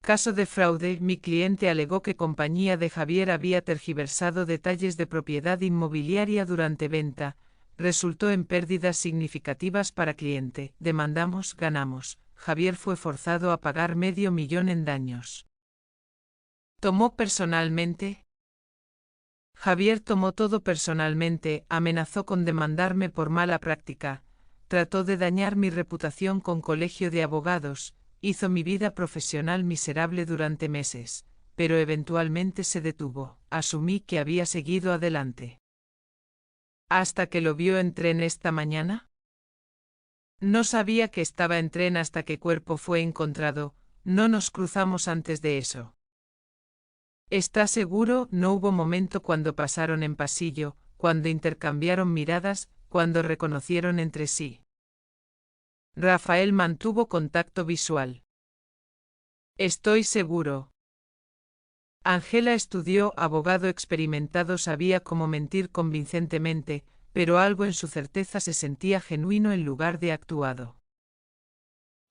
Caso de fraude, mi cliente alegó que compañía de Javier había tergiversado detalles de propiedad inmobiliaria durante venta, resultó en pérdidas significativas para cliente, demandamos, ganamos, Javier fue forzado a pagar $500,000 en daños. ¿Tomó personalmente? Javier tomó todo personalmente, amenazó con demandarme por mala práctica, trató de dañar mi reputación con colegio de abogados, hizo mi vida profesional miserable durante meses, pero eventualmente se detuvo. Asumí que había seguido adelante. ¿Hasta que lo vio en tren esta mañana? No sabía que estaba en tren hasta que cuerpo fue encontrado, no nos cruzamos antes de eso. ¿Está seguro? No hubo momento cuando pasaron en pasillo, cuando intercambiaron miradas, cuando reconocieron entre sí. Rafael mantuvo contacto visual. Estoy seguro. Ángela estudió, abogado experimentado, sabía cómo mentir convincentemente, pero algo en su certeza se sentía genuino en lugar de actuado.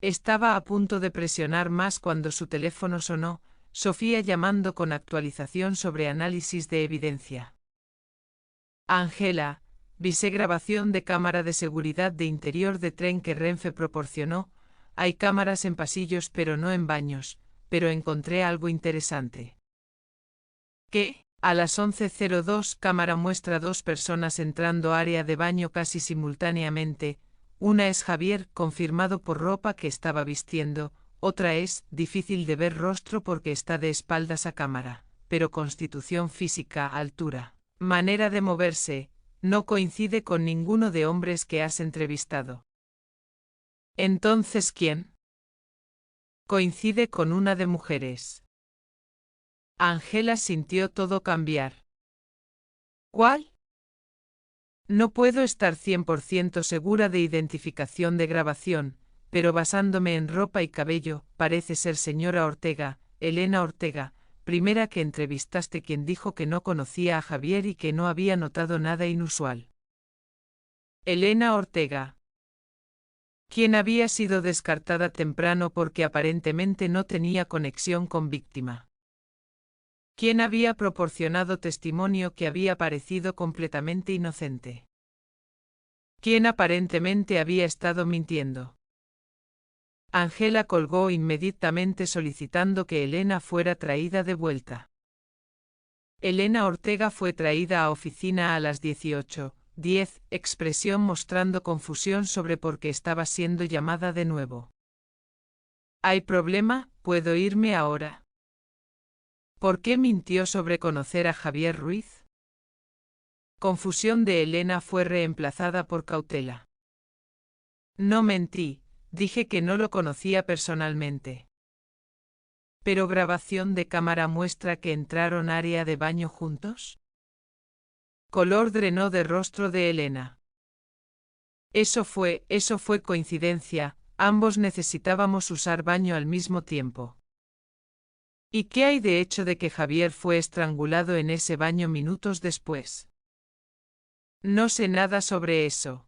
Estaba a punto de presionar más cuando su teléfono sonó, Sofía llamando con actualización sobre análisis de evidencia. Ángela, visé grabación de cámara de seguridad de interior de tren que Renfe proporcionó, hay cámaras en pasillos pero no en baños, pero encontré algo interesante. ¿Qué? A las 11:02 cámara muestra dos personas entrando área de baño casi simultáneamente, una es Javier, confirmado por ropa que estaba vistiendo, otra es, difícil de ver rostro porque está de espaldas a cámara, pero constitución física, altura, manera de moverse, no coincide con ninguno de hombres que has entrevistado. Entonces, ¿quién? Coincide con una de mujeres. Ángela sintió todo cambiar. ¿Cuál? No puedo estar 100% segura de identificación de grabación, pero basándome en ropa y cabello, parece ser señora Ortega, Elena Ortega, primera que entrevistaste, quien dijo que no conocía a Javier y que no había notado nada inusual. Elena Ortega. Quien había sido descartada temprano porque aparentemente no tenía conexión con víctima. Quien había proporcionado testimonio que había parecido completamente inocente. Quien aparentemente había estado mintiendo. Ángela colgó inmediatamente solicitando que Elena fuera traída de vuelta. Elena Ortega fue traída a oficina a las 18:10, expresión mostrando confusión sobre por qué estaba siendo llamada de nuevo. ¿Hay problema? ¿Puedo irme ahora? ¿Por qué mintió sobre conocer a Javier Ruiz? Confusión de Elena fue reemplazada por cautela. No mentí, dije que no lo conocía personalmente. ¿Pero grabación de cámara muestra que entraron área de baño juntos? Color drenó de rostro de Elena. Eso fue coincidencia, ambos necesitábamos usar baño al mismo tiempo. ¿Y qué hay de hecho de que Javier fue estrangulado en ese baño minutos después? No sé nada sobre eso.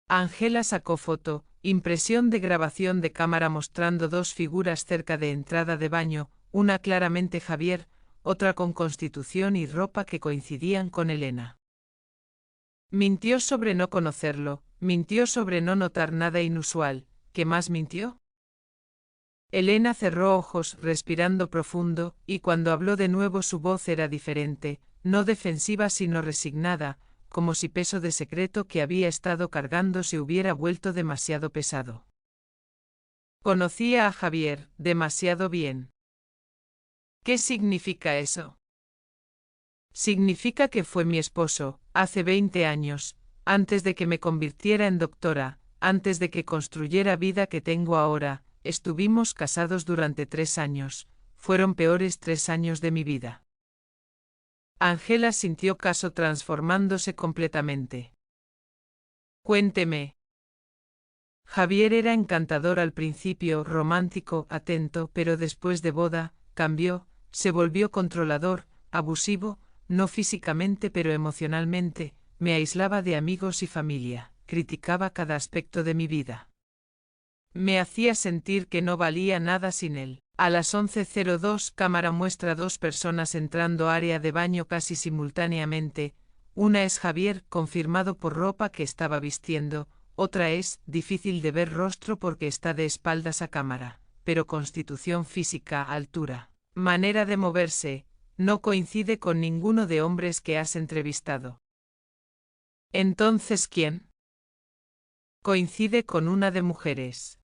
Ángela sacó foto, impresión de grabación de cámara mostrando dos figuras cerca de entrada de baño, una claramente Javier, otra con constitución y ropa que coincidían con Elena. Mintió sobre no conocerlo, mintió sobre no notar nada inusual, ¿qué más mintió? Elena cerró ojos, respirando profundo, y cuando habló de nuevo su voz era diferente, no defensiva sino resignada, como si peso de secreto que había estado cargando se hubiera vuelto demasiado pesado. Conocía a Javier demasiado bien. ¿Qué significa eso? Significa que fue mi esposo, hace 20 años, antes de que me convirtiera en doctora, antes de que construyera vida que tengo ahora. Estuvimos casados durante 3 años, fueron peores 3 años de mi vida. Ángela sintió caso transformándose completamente. Cuénteme. Javier era encantador al principio, romántico, atento, pero después de boda, cambió, se volvió controlador, abusivo, no físicamente pero emocionalmente, me aislaba de amigos y familia, criticaba cada aspecto de mi vida. Me hacía sentir que no valía nada sin él. A las 11:02 cámara muestra dos personas entrando área de baño casi simultáneamente, una es Javier, confirmado por ropa que estaba vistiendo, otra es, difícil de ver rostro porque está de espaldas a cámara, pero constitución física, altura, manera de moverse, no coincide con ninguno de hombres que has entrevistado. Entonces, ¿quién? Coincide con una de mujeres.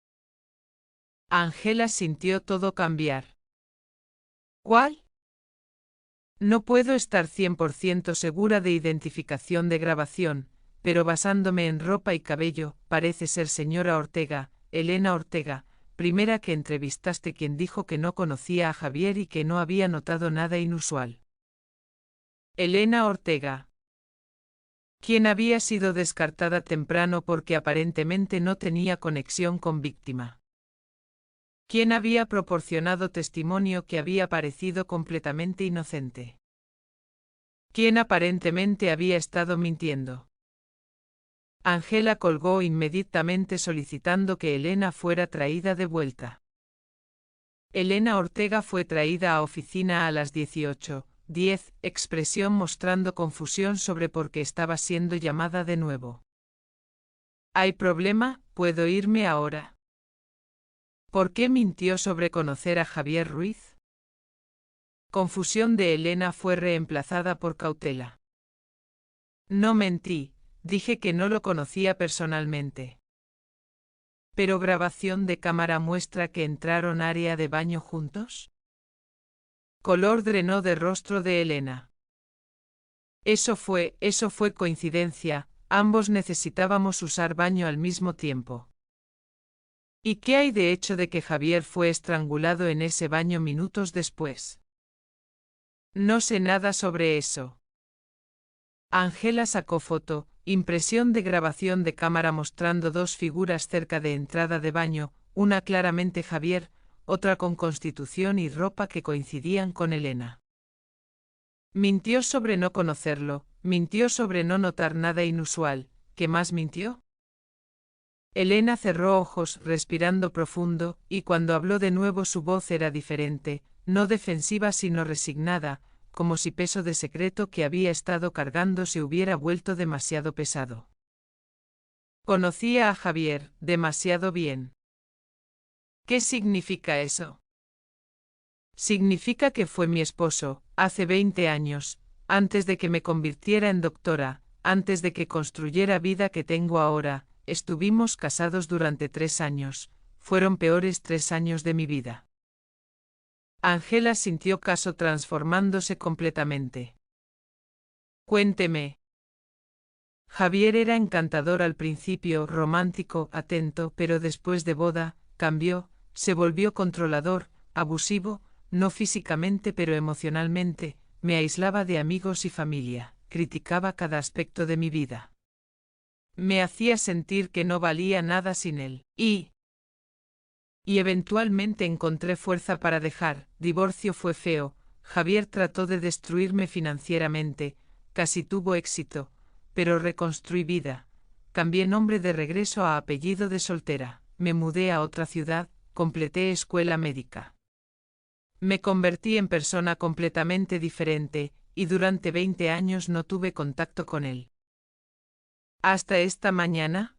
Ángela sintió todo cambiar. ¿Cuál? No puedo estar 100% segura de identificación de grabación, pero basándome en ropa y cabello, parece ser señora Ortega, Elena Ortega, primera que entrevistaste, quien dijo que no conocía a Javier y que no había notado nada inusual. Elena Ortega, quien había sido descartada temprano porque aparentemente no tenía conexión con víctima. Quien había proporcionado testimonio que había parecido completamente inocente. Quien aparentemente había estado mintiendo. Ángela colgó inmediatamente solicitando que Elena fuera traída de vuelta. Elena Ortega fue traída a oficina a las 18:10, expresión mostrando confusión sobre por qué estaba siendo llamada de nuevo. ¿Hay problema? ¿Puedo irme ahora? ¿Por qué mintió sobre conocer a Javier Ruiz? Confusión de Elena fue reemplazada por cautela. No mentí, dije que no lo conocía personalmente. ¿Pero grabación de cámara muestra que entraron área de baño juntos? Color drenó de rostro de Elena. Eso fue coincidencia, ambos necesitábamos usar baño al mismo tiempo. ¿Y qué hay de hecho de que Javier fue estrangulado en ese baño minutos después? No sé nada sobre eso. Ángela sacó foto, impresión de grabación de cámara mostrando dos figuras cerca de entrada de baño, una claramente Javier, otra con Constitución y ropa que coincidían con Elena. Mintió sobre no conocerlo, mintió sobre no notar nada inusual, ¿qué más mintió? Elena cerró ojos, respirando profundo, y cuando habló de nuevo su voz era diferente, no defensiva sino resignada, como si peso de secreto que había estado cargando se hubiera vuelto demasiado pesado. Conocía a Javier demasiado bien. ¿Qué significa eso? Significa que fue mi esposo, hace 20 años, antes de que me convirtiera en doctora, antes de que construyera vida que tengo ahora. Estuvimos casados durante 3 años, fueron peores 3 años de mi vida. Ángela sintió caso transformándose completamente. Cuénteme. Javier era encantador al principio, romántico, atento, pero después de boda, cambió, se volvió controlador, abusivo, no físicamente pero emocionalmente, me aislaba de amigos y familia, criticaba cada aspecto de mi vida. Me hacía sentir que no valía nada sin él, y eventualmente encontré fuerza para dejar. Divorcio fue feo, Javier trató de destruirme financieramente, casi tuvo éxito, pero reconstruí vida. Cambié nombre de regreso a apellido de soltera, me mudé a otra ciudad, completé escuela médica. Me convertí en persona completamente diferente, y durante 20 años no tuve contacto con él. ¿Hasta esta mañana?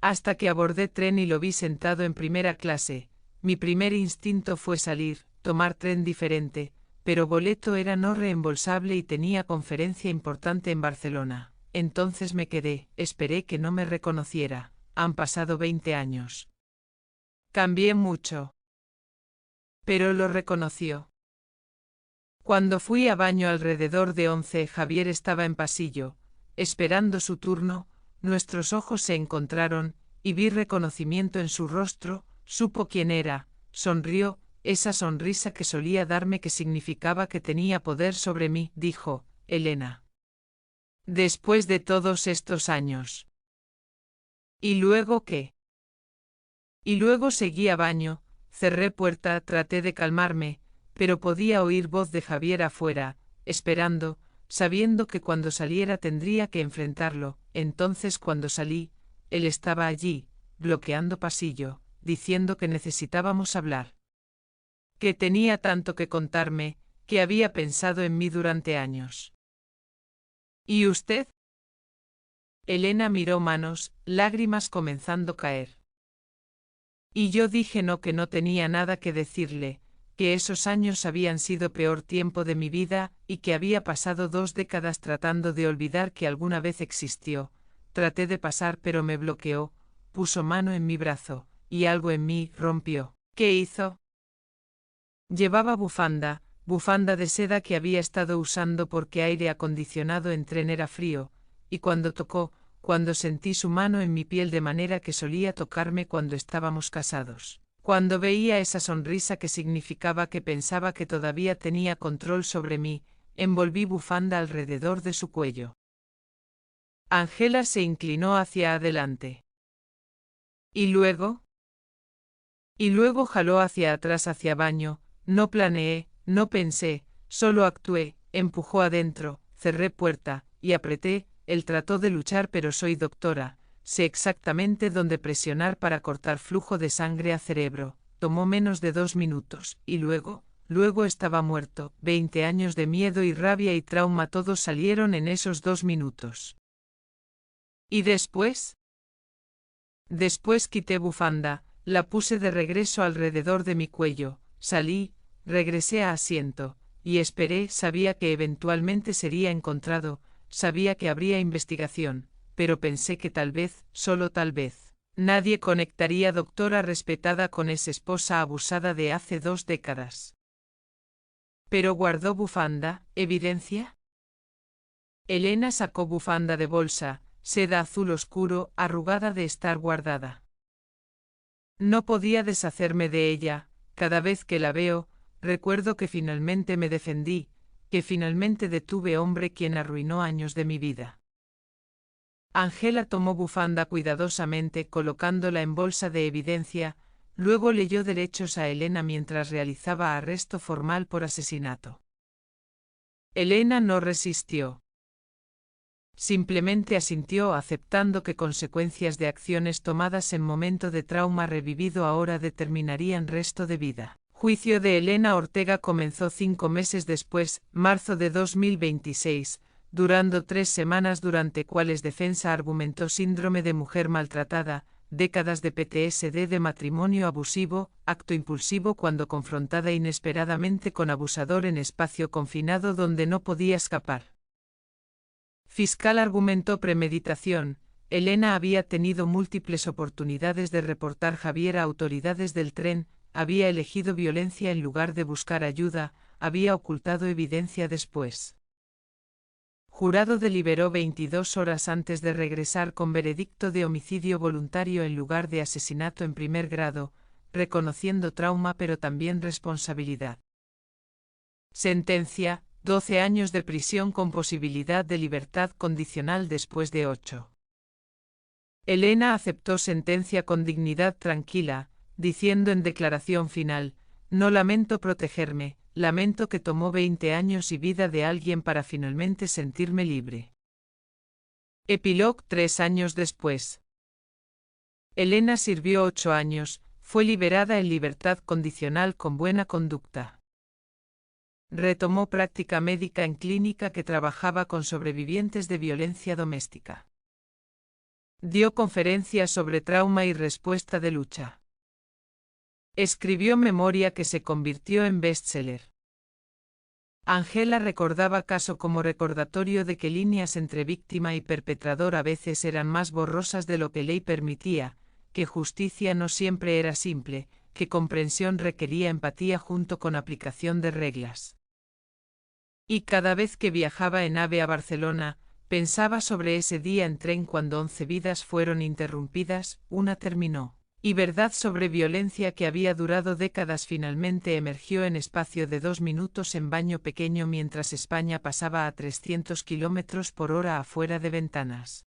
Hasta que abordé tren y lo vi sentado en primera clase, mi primer instinto fue salir, tomar tren diferente, pero boleto era no reembolsable y tenía conferencia importante en Barcelona. Entonces me quedé, esperé que no me reconociera. Han pasado 20 años. Cambié mucho. Pero lo reconoció. Cuando fui a baño alrededor de 11, Javier estaba en pasillo, esperando su turno, nuestros ojos se encontraron, y vi reconocimiento en su rostro, supo quién era, sonrió, esa sonrisa que solía darme que significaba que tenía poder sobre mí, dijo, Elena. Después de todos estos años. ¿Y luego qué? Y luego seguí a baño, cerré puerta, traté de calmarme, pero podía oír voz de Javier afuera, esperando, sabiendo que cuando saliera tendría que enfrentarlo. Entonces cuando salí, él estaba allí, bloqueando pasillo, diciendo que necesitábamos hablar. Que tenía tanto que contarme, que había pensado en mí durante años. ¿Y usted? Elena miró manos, lágrimas comenzando a caer. Y yo dije no, que no tenía nada que decirle, que esos años habían sido peor tiempo de mi vida, y que había pasado 2 décadas tratando de olvidar que alguna vez existió, traté de pasar pero me bloqueó, puso mano en mi brazo, y algo en mí rompió. ¿Qué hizo? Llevaba bufanda de seda que había estado usando porque aire acondicionado en tren era frío, y cuando sentí su mano en mi piel de manera que solía tocarme cuando estábamos casados. Cuando veía esa sonrisa que significaba que pensaba que todavía tenía control sobre mí, envolví bufanda alrededor de su cuello. Ángela se inclinó hacia adelante. ¿Y luego? Y luego jaló hacia atrás hacia baño, no planeé, no pensé, solo actué, empujó adentro, cerré puerta, y apreté, él trató de luchar pero soy doctora, sé exactamente dónde presionar para cortar flujo de sangre a cerebro, tomó menos de 2 minutos, y luego estaba muerto, 20 años de miedo y rabia y trauma todos salieron en esos 2 minutos. ¿Y después? Después quité bufanda, la puse de regreso alrededor de mi cuello, salí, regresé a asiento, y esperé, sabía que eventualmente sería encontrado, sabía que habría investigación, pero pensé que tal vez, solo tal vez, nadie conectaría doctora respetada con esa esposa abusada de hace 2 décadas. Pero guardó bufanda, ¿evidencia? Elena sacó bufanda de bolsa, seda azul oscuro, arrugada de estar guardada. No podía deshacerme de ella, cada vez que la veo, recuerdo que finalmente me defendí, que finalmente detuve hombre quien arruinó años de mi vida. Ángela tomó bufanda cuidadosamente colocándola en bolsa de evidencia, luego leyó derechos a Elena mientras realizaba arresto formal por asesinato. Elena no resistió. Simplemente asintió aceptando que consecuencias de acciones tomadas en momento de trauma revivido ahora determinarían resto de vida. Juicio de Elena Ortega comenzó 5 meses después, marzo de 2026, durando 3 semanas durante cuales defensa argumentó síndrome de mujer maltratada, décadas de PTSD de matrimonio abusivo, acto impulsivo cuando confrontada inesperadamente con abusador en espacio confinado donde no podía escapar. Fiscal argumentó premeditación. Elena había tenido múltiples oportunidades de reportar Javier a autoridades del tren, había elegido violencia en lugar de buscar ayuda, había ocultado evidencia después. Jurado deliberó 22 horas antes de regresar con veredicto de homicidio voluntario en lugar de asesinato en primer grado, reconociendo trauma pero también responsabilidad. Sentencia: 12 años de prisión con posibilidad de libertad condicional después de 8. Elena aceptó sentencia con dignidad tranquila, diciendo en declaración final: no lamento protegerme, lamento que tomó 20 años y vida de alguien para finalmente sentirme libre. Epílogo 3 años después. Elena sirvió 8 años, fue liberada en libertad condicional con buena conducta. Retomó práctica médica en clínica que trabajaba con sobrevivientes de violencia doméstica. Dio conferencias sobre trauma y respuesta de lucha. Escribió memoria que se convirtió en bestseller. Ángela recordaba caso como recordatorio de que líneas entre víctima y perpetrador a veces eran más borrosas de lo que ley permitía, que justicia no siempre era simple, que comprensión requería empatía junto con aplicación de reglas. Y cada vez que viajaba en AVE a Barcelona, pensaba sobre ese día en tren cuando 11 vidas fueron interrumpidas, una terminó. Y verdad sobre violencia que había durado décadas finalmente emergió en espacio de 2 minutos en baño pequeño mientras España pasaba a 300 km/h afuera de ventanas.